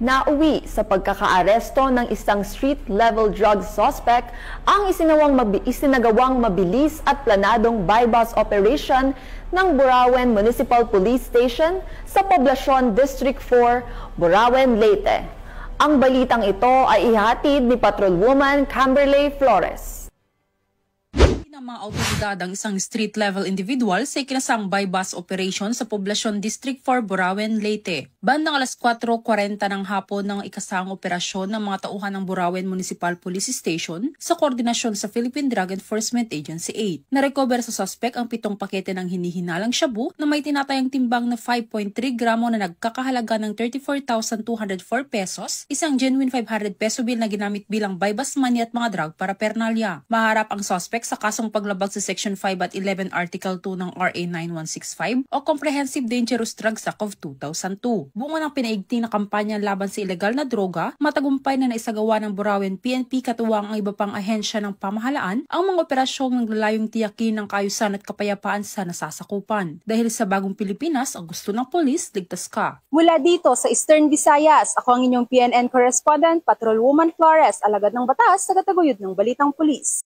Nauwi sa pagkakaaresto ng isang street-level drug suspect ang isinagawang mabilis at planadong buy-bus operation ng Burauen Municipal Police Station sa Poblacion District 4, Burauen, Leyte. Ang balitang ito ay ihatid ni Patrolwoman Camberley Flores. Ng mga autoridad ang isang street-level individual sa ikinasang buy-bus operation sa Poblacion District 4, Burauen, Leyte. Bandang alas 4:40 ng hapon ng ikasang operasyon ng mga tauhan ng Burauen Municipal Police Station sa koordinasyon sa Philippine Drug Enforcement Agency 8. Narecover sa suspect ang 7 pakete ng hinihinalang shabu na may tinatayang timbang na 5.3 gramo na nagkakahalaga ng 34,204 pesos, isang genuine 500 peso bill na ginamit bilang buy-bus money at mga drug paraphernalia. Maharap ang suspect sa kasong paglabag sa Section 5 at 11 Article 2 ng RA 9165 o Comprehensive Dangerous Drugs Act of 2002. Bunga ng pinaigting na kampanya laban sa ilegal na droga, matagumpay na naisagawa ng Burauen PNP katuwang ang iba pang ahensya ng pamahalaan ang mga operasyong naglalayong tiyakin ng kaayusan at kapayapaan sa nasasakupan. Dahil sa bagong Pilipinas, ang gusto ng polis, ligtas ka. Mula dito sa Eastern Visayas, ako ang inyong PNN correspondent, Patrolwoman Flores, alagad ng batas, tagataguyod ng Balitang Pulis.